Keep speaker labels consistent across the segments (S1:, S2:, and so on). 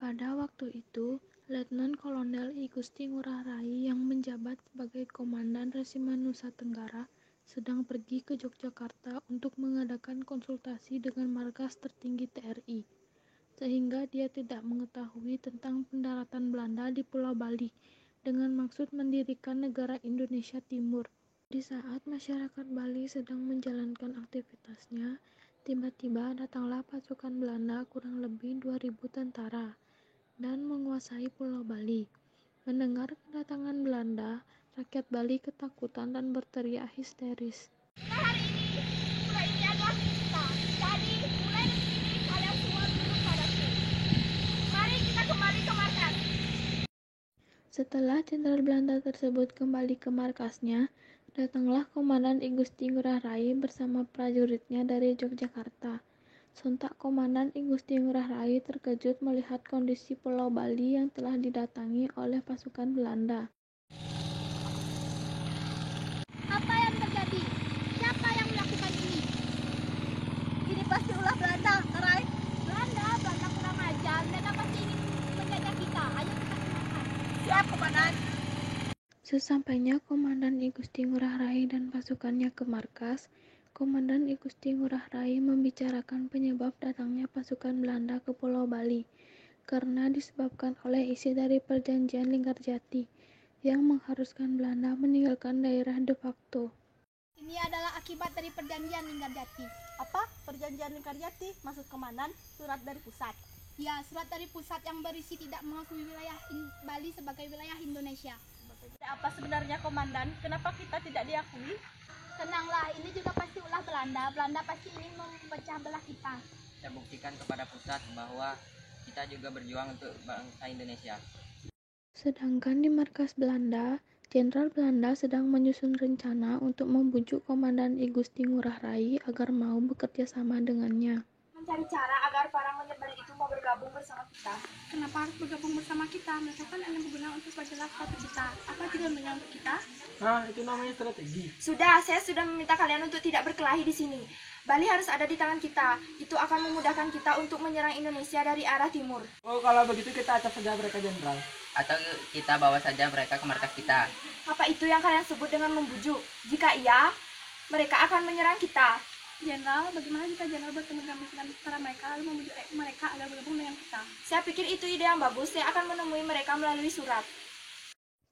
S1: Pada waktu itu, Letnan Kolonel I Gusti Ngurah Rai yang menjabat sebagai Komandan Resimen Nusa Tenggara sedang pergi ke Yogyakarta untuk mengadakan konsultasi dengan markas tertinggi TRI, sehingga dia tidak mengetahui tentang pendaratan Belanda di Pulau Bali dengan maksud mendirikan negara Indonesia Timur. Di saat masyarakat Bali sedang menjalankan aktivitasnya, tiba-tiba datanglah pasukan Belanda kurang lebih 2.000 tentara dan menguasai Pulau Bali. Mendengar kedatangan Belanda, rakyat Bali ketakutan dan berteriak histeris.
S2: Hari ini, pulau ini adalah kita. Jadi, mulai dari sini kalian semua tunduk padaku. Mari kita kembali ke markas.
S1: Setelah jenderal Belanda tersebut kembali ke markasnya, datanglah Komandan I Gusti Ngurah Rai bersama prajuritnya dari Yogyakarta. Sontak Komandan I Gusti Ngurah Rai terkejut melihat kondisi Pulau Bali yang telah didatangi oleh pasukan Belanda.
S2: Apa yang terjadi? Siapa yang melakukan ini? Ini pasti ulah Belanda, Rai. Belanda kurang ajar. Mereka pasti ingin menjajah kita. Ayo kita serahkan. Siap, Komandan.
S1: Sesampainya Komandan I Gusti Ngurah Rai dan pasukannya ke markas, Komandan I Gusti Ngurah Rai membicarakan penyebab datangnya pasukan Belanda ke Pulau Bali, karena disebabkan oleh isi dari Perjanjian Linggarjati yang mengharuskan Belanda meninggalkan daerah de facto.
S2: Ini adalah akibat dari Perjanjian Linggarjati.
S3: Apa? Perjanjian Linggarjati? Maksud Komandan, surat dari pusat.
S2: Ya, surat dari pusat yang berisi tidak mengakui wilayah Bali sebagai wilayah Indonesia.
S3: Apa sebenarnya Komandan? Kenapa kita tidak diakui?
S2: Tenanglah, ini juga pasti ulah Belanda. Belanda pasti ingin memecah belah kita.
S4: Saya buktikan kepada pusat bahwa kita juga berjuang untuk bangsa Indonesia.
S1: Sedangkan di markas Belanda, Jenderal Belanda sedang menyusun rencana untuk membujuk Komandan I Gusti Ngurah Rai agar mau bekerja sama dengannya.
S5: Mencari cara agar para menyebar itu mau bergabung bersama kita.
S2: Kenapa harus bergabung bersama kita? Mereka kan hanya berguna untuk majalah foto kita. Apa tujuannya untuk kita?
S6: Nah, itu namanya strategi.
S5: Sudah, saya sudah meminta kalian untuk tidak berkelahi di sini. Bali harus ada di tangan kita. Itu akan memudahkan kita untuk menyerang Indonesia dari arah timur.
S6: Oh, kalau begitu kita acak saja mereka, Jenderal.
S4: Atau kita bawa saja mereka ke markas kita.
S5: Apa itu yang kalian sebut dengan membujuk? Jika iya, mereka akan menyerang kita.
S2: Jenderal, bagaimana jika Jenderal bertemu dengan para mereka lalu membujuk mereka agar bergabung dengan kita?
S5: Saya pikir itu ide yang bagus. Saya akan menemui mereka melalui surat.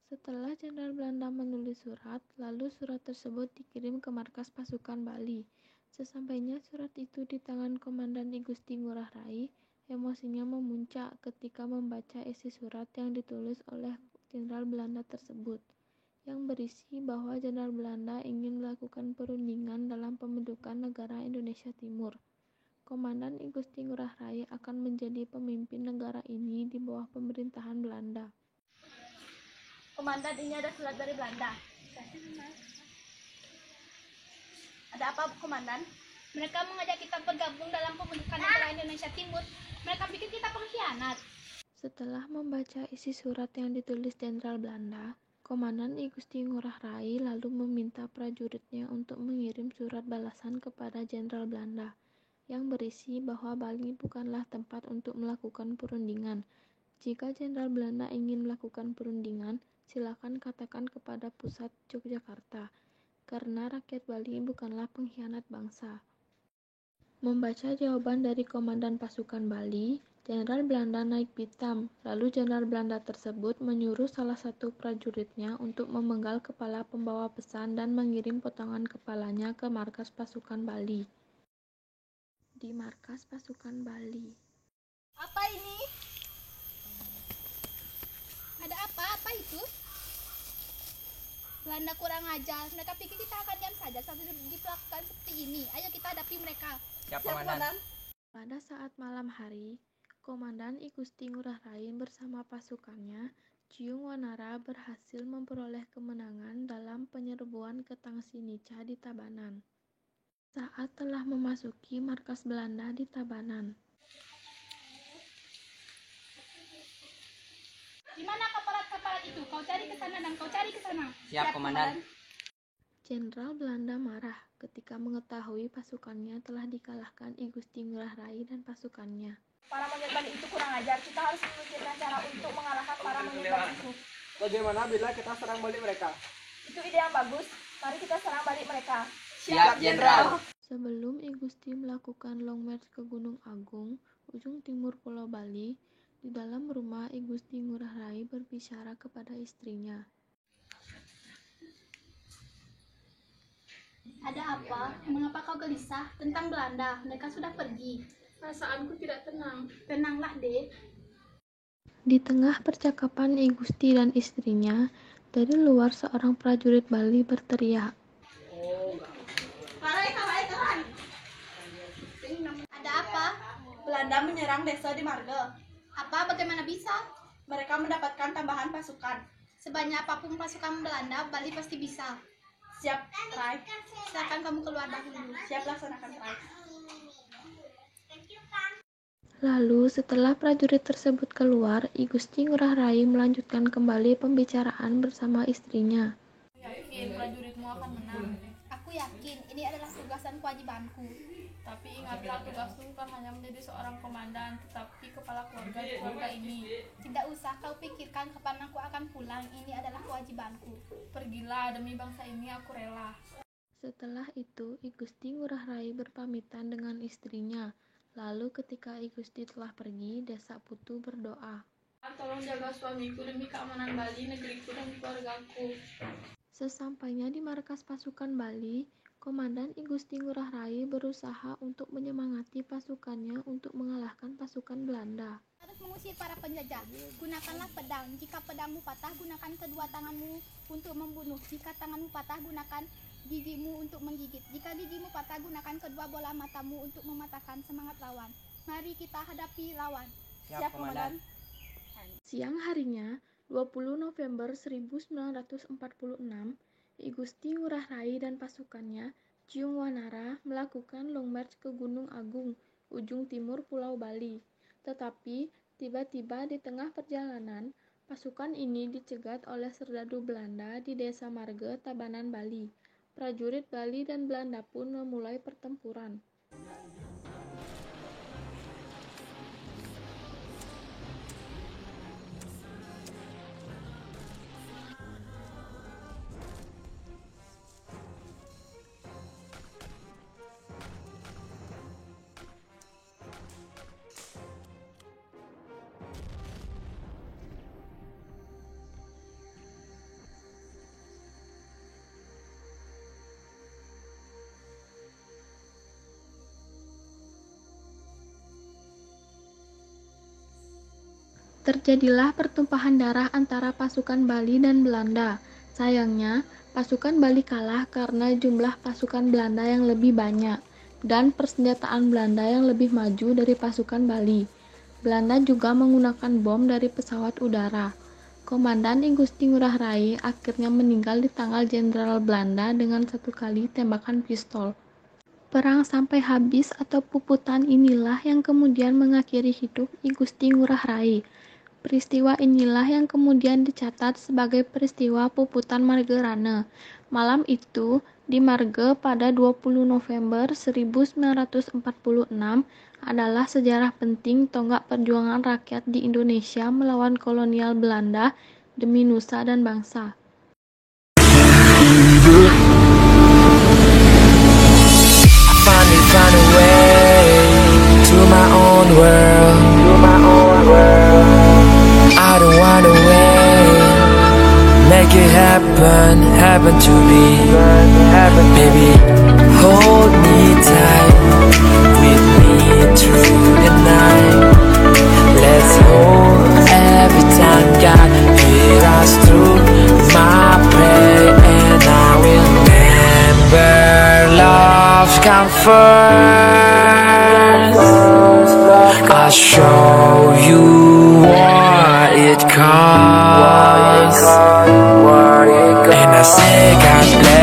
S1: Setelah Jenderal Belanda menulis surat, lalu surat tersebut dikirim ke markas pasukan Bali. Sesampainya surat itu di tangan Komandan I Gusti Ngurah Rai, emosinya memuncak ketika membaca isi surat yang ditulis oleh Jenderal Belanda tersebut, yang berisi bahwa Jenderal Belanda ingin melakukan perundingan dalam pembentukan negara Indonesia Timur. Komandan I Gusti Ngurah Rai akan menjadi pemimpin negara ini di bawah pemerintahan Belanda.
S3: Komandan, ini ada surat dari Belanda. Ada apa, Komandan?
S2: Mereka mengajak kita bergabung dalam pembentukan negara Indonesia Timur. Mereka pikir kita pengkhianat.
S1: Setelah membaca isi surat yang ditulis Jenderal Belanda, Komandan I Gusti Ngurah Rai lalu meminta prajuritnya untuk mengirim surat balasan kepada Jenderal Belanda, yang berisi bahwa Bali bukanlah tempat untuk melakukan perundingan. Jika Jenderal Belanda ingin melakukan perundingan, silakan katakan kepada pusat Yogyakarta, karena rakyat Bali bukanlah pengkhianat bangsa. Membaca jawaban dari komandan pasukan Bali, Jenderal Belanda naik pitam, lalu Jenderal Belanda tersebut menyuruh salah satu prajuritnya untuk memenggal kepala pembawa pesan dan mengirim potongan kepalanya ke markas pasukan Bali. Di markas pasukan Bali.
S2: Apa ini? Ada apa? Apa itu? Belanda kurang ajar. Mereka pikir kita akan diam saja sambil diperlakukan seperti ini. Ayo kita hadapi mereka.
S4: Siap, Komandan.
S1: Pada saat malam hari, Komandan I Gusti Ngurah Rai bersama pasukannya, Ciung Wanara berhasil memperoleh kemenangan dalam penyerbuan ke Tangsi Nica di Tabanan. Saat telah memasuki markas Belanda di Tabanan.
S2: Di mana kaparat-kaparat itu? Kau cari ke sana dan kau cari ke sana.
S4: Siap, Komandan.
S1: Jenderal Belanda marah ketika mengetahui pasukannya telah dikalahkan I Gusti Ngurah Rai dan pasukannya.
S5: Para monyet Bali itu kurang ajar. Kita harus memikirkan cara untuk mengalahkan para monyet Bali itu.
S6: Bagaimana bila kita serang balik mereka?
S5: Itu ide yang bagus. Mari kita serang balik mereka.
S4: Siap, Jenderal.
S1: Sebelum I Gusti melakukan long march ke Gunung Agung, ujung timur Pulau Bali, di dalam rumah I Gusti Ngurah Rai berbicara kepada istrinya.
S2: Ada apa? Mengapa kau gelisah? Tentang Belanda, mereka sudah pergi.
S7: Perasaanku tidak tenang.
S2: Tenanglah, Dek.
S1: Di tengah percakapan I Gusti dan istrinya, dari luar seorang prajurit Bali berteriak.
S2: Ada apa?
S3: Belanda menyerang desa di Marga.
S2: Apa? Bagaimana bisa?
S3: Mereka mendapatkan tambahan pasukan.
S2: Sebanyak apapun pasukan Belanda, Bali pasti bisa.
S3: Siap, Rai.
S2: Silakan kamu keluar dahulu.
S3: Siap, laksanakan, Rai.
S1: Lalu setelah prajurit tersebut keluar, I Gusti Ngurah Rai melanjutkan kembali pembicaraan bersama istrinya.
S7: Yakin prajuritmu akan menang.
S2: Aku yakin ini adalah tugas dan kewajibanku.
S7: Tapi ingatlah, tugasmu bukan hanya menjadi seorang komandan, tetapi kepala keluarga di keluarga ini.
S2: Tidak usah kau pikirkan kapan aku akan pulang. Ini adalah kewajibanku.
S7: Pergilah, demi bangsa ini aku rela.
S1: Setelah itu, I Gusti Ngurah Rai berpamitan dengan istrinya. Lalu ketika I Gusti telah pergi, Desa Putu berdoa.
S7: Tolong jaga suamiku demi keamanan Bali, negeriku dan keluargaku.
S1: Sesampainya di markas pasukan Bali, Komandan I Gusti Ngurah Rai berusaha untuk menyemangati pasukannya untuk mengalahkan pasukan Belanda.
S2: Harus mengusir para penjajah. Gunakanlah pedang. Jika pedangmu patah, gunakan kedua tanganmu untuk membunuh. Jika tanganmu patah, gunakan gigimu untuk menggigit. Jika gigimu patah, gunakan kedua bola matamu untuk mematahkan semangat lawan. Mari kita hadapi lawan.
S4: Siap, Komandan.
S1: Siang harinya, 20 November 1946, I Gusti Ngurah Rai dan pasukannya, Ciung Wanara, melakukan long march ke Gunung Agung, ujung timur Pulau Bali. Tetapi, tiba-tiba di tengah perjalanan, pasukan ini dicegat oleh serdadu Belanda di Desa Marga, Tabanan, Bali. Prajurit Bali dan Belanda pun memulai pertempuran. Terjadilah pertumpahan darah antara pasukan Bali dan Belanda. Sayangnya, pasukan Bali kalah karena jumlah pasukan Belanda yang lebih banyak dan persenjataan Belanda yang lebih maju dari pasukan Bali. Belanda juga menggunakan bom dari pesawat udara. Komandan I Gusti Ngurah Rai akhirnya meninggal di tangan Jenderal Belanda dengan 1 kali tembakan pistol. Perang sampai habis atau puputan inilah yang kemudian mengakhiri hidup I Gusti Ngurah Rai. Peristiwa inilah yang kemudian dicatat sebagai peristiwa puputan Margerane. Malam itu, di Marge pada 20 November 1946 adalah sejarah penting tonggak perjuangan rakyat di Indonesia melawan kolonial Belanda demi nusa dan bangsa.
S8: Find a way to my own world. I don't wanna wait. Make it happen to me. Baby, hold me tight, with me through the night. Let's hold every time God lead us through my pain, and I will remember love come first. I'll show you what it costs, and I say God bless.